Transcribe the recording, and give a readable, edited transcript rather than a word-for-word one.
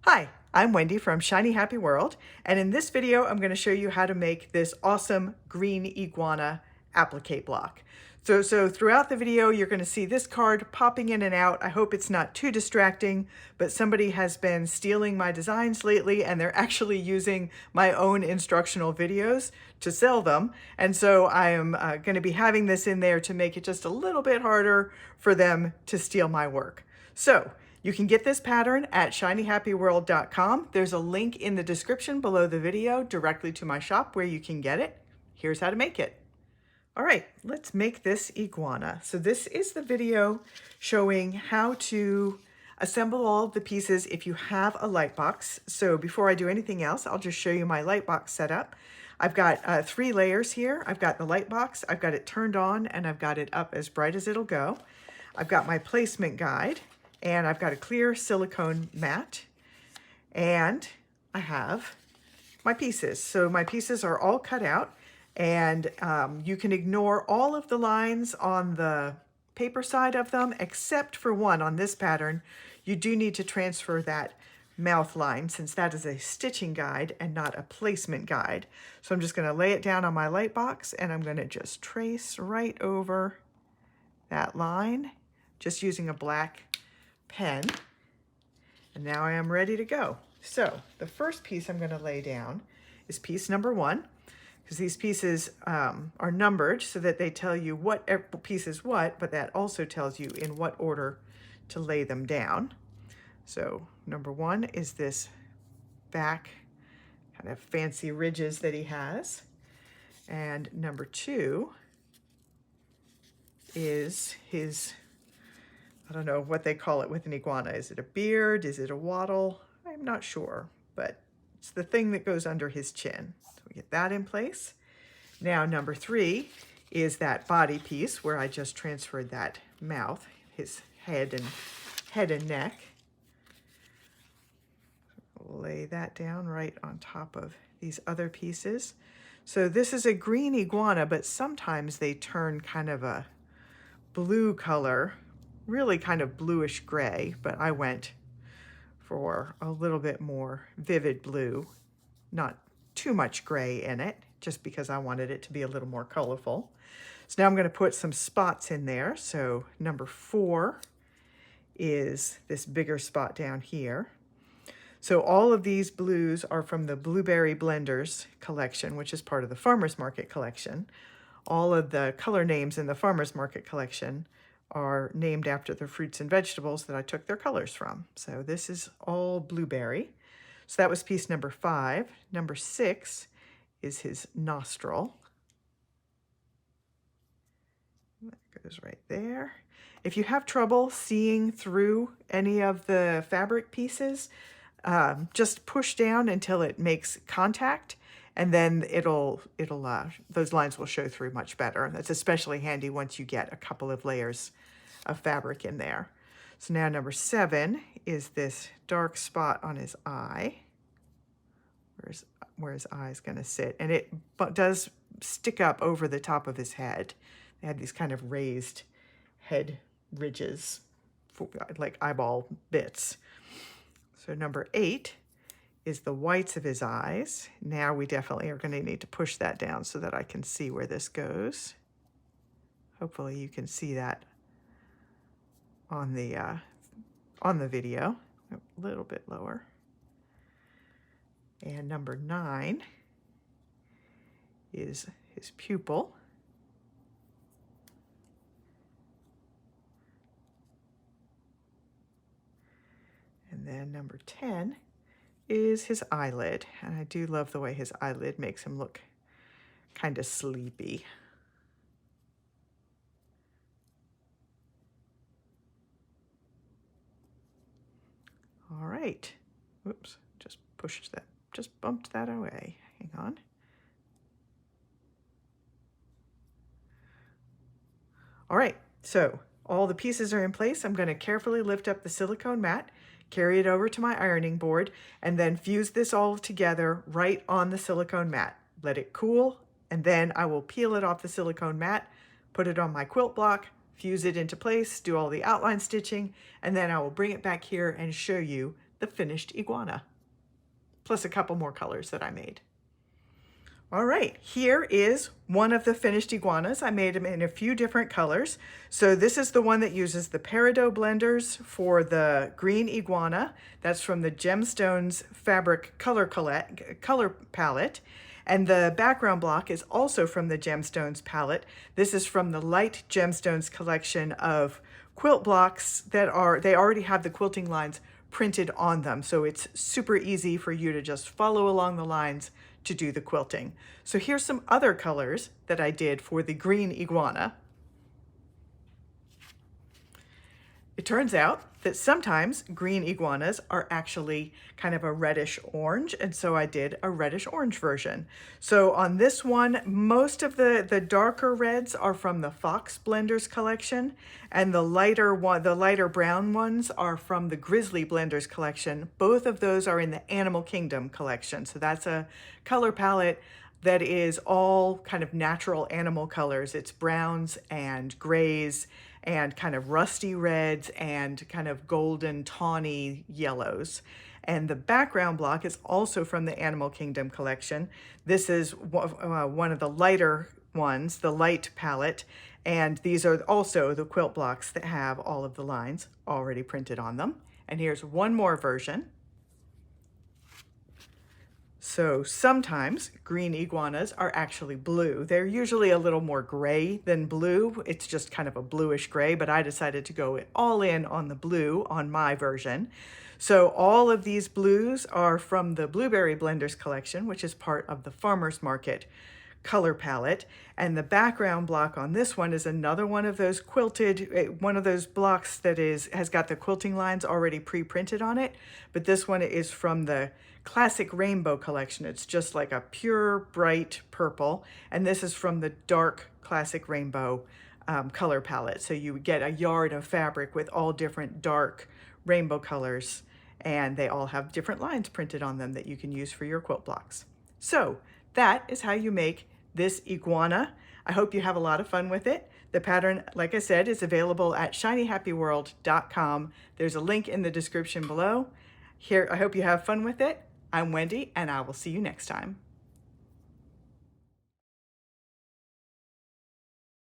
Hi, I'm Wendy from Shiny Happy World, and in this video I'm going to show you how to make this awesome green iguana applique block. So throughout the video you're going to see this card popping in and out. I hope it's not too distracting, but somebody has been stealing my designs lately and they're actually using my own instructional videos to sell them. And so I am going to be having this in there to make it just a little bit harder for them to steal my work. So you can get this pattern at shinyhappyworld.com. There's a link in the description below the video directly to my shop where you can get it. Here's how to make it. All right, let's make this iguana. So this is the video showing how to assemble all of the pieces if you have a Lightbox. So before I do anything else, I'll just show you my Lightbox setup. I've got 3 layers here. I've got the Lightbox, I've got it turned on, and I've got it up as bright as it'll go. I've got my placement guide, and I've got a clear silicone mat, and I have my pieces. So my pieces are all cut out, and you can ignore all of the lines on the paper side of them, except for one on this pattern. You do need to transfer that mouth line since that is a stitching guide and not a placement guide. So I'm just going to lay it down on my Lightbox, and I'm going to just trace right over that line, just using a black pen, and now I am ready to go. So the first piece I'm going to lay down is piece number 1, because these pieces are numbered so that they tell you what piece is what, but that also tells you in what order to lay them down. So number 1 is this back kind of fancy ridges that he has, and number 2 is his, I don't know what they call it with an iguana. Is it a beard? Is it a wattle? I'm not sure, but it's the thing that goes under his chin. So we get that in place. Now number 3 is that body piece where I just transferred that mouth, his head and neck. Lay that down right on top of these other pieces. So this is a green iguana, but sometimes they turn kind of a blue color, really kind of bluish gray, but I went for a little bit more vivid blue, not too much gray in it, just because I wanted it to be a little more colorful. So now I'm going to put some spots in there. So number 4 is this bigger spot down here. So all of these blues are from the Blueberry Blenders collection, which is part of the Farmer's Market collection. All of the color names in the Farmer's Market collection are named after the fruits and vegetables that I took their colors from. So this is all blueberry. So that was piece number 5. Number 6 is his nostril. That goes right there. If you have trouble seeing through any of the fabric pieces, just push down until it makes contact, and then those lines will show through much better. That's especially handy once you get a couple of layers of fabric in there. So now number 7 is this dark spot on his eye, where his eye is going to sit, and it does stick up over the top of his head. They have these kind of raised head ridges, like eyeball bits. So number 8 is the whites of his eyes. Now we definitely are going to need to push that down so that I can see where this goes. Hopefully you can see that on the video. A little bit lower. And number 9 is his pupil. And then number 10 is his eyelid. And I do love the way his eyelid makes him look kind of sleepy. All right. Whoops, just bumped that away. Hang on. All right, so all the pieces are in place. I'm going to carefully lift up the silicone mat, carry it over to my ironing board, and then fuse this all together right on the silicone mat. Let it cool, and then I will peel it off the silicone mat, put it on my quilt block, fuse it into place, do all the outline stitching, and then I will bring it back here and show you the finished iguana, plus a couple more colors that I made. All right, here is one of the finished iguanas. I made them in a few different colors. So this is the one that uses the peridot blenders for the green iguana. That's from the Gemstones fabric color palette. And the background block is also from the Gemstones palette. This is from the Light Gemstones collection of quilt blocks that they already have the quilting lines printed on them. So it's super easy for you to just follow along the lines to do the quilting. So here's some other colors that I did for the green iguana. It turns out that sometimes green iguanas are actually kind of a reddish orange, and so I did a reddish orange version. So on this one, most of the darker reds are from the Fox Blenders collection, and the lighter brown ones are from the Grizzly Blenders collection. Both of those are in the Animal Kingdom collection. So that's a color palette that is all kind of natural animal colors. It's browns and grays and kind of rusty reds and kind of golden tawny yellows. And the background block is also from the Animal Kingdom collection. This is one of the lighter ones, the light palette, and these are also the quilt blocks that have all of the lines already printed on them. And here's one more version. So sometimes green iguanas are actually blue. They're usually a little more gray than blue. It's just kind of a bluish gray, but I decided to go all in on the blue on my version. So all of these blues are from the Blueberry Blenders collection, which is part of the Farmer's Market color palette. And the background block on this one is another one of those quilted, one of those blocks that has got the quilting lines already pre-printed on it. But this one is from the Classic Rainbow collection. It's just like a pure bright purple. And this is from the dark Classic Rainbow color palette. So you get a yard of fabric with all different dark rainbow colors, and they all have different lines printed on them that you can use for your quilt blocks. So that is how you make this iguana. I hope you have a lot of fun with it. The pattern, like I said, is available at shinyhappyworld.com. There's a link in the description below. Here, I hope you have fun with it. I'm Wendy, and I will see you next time.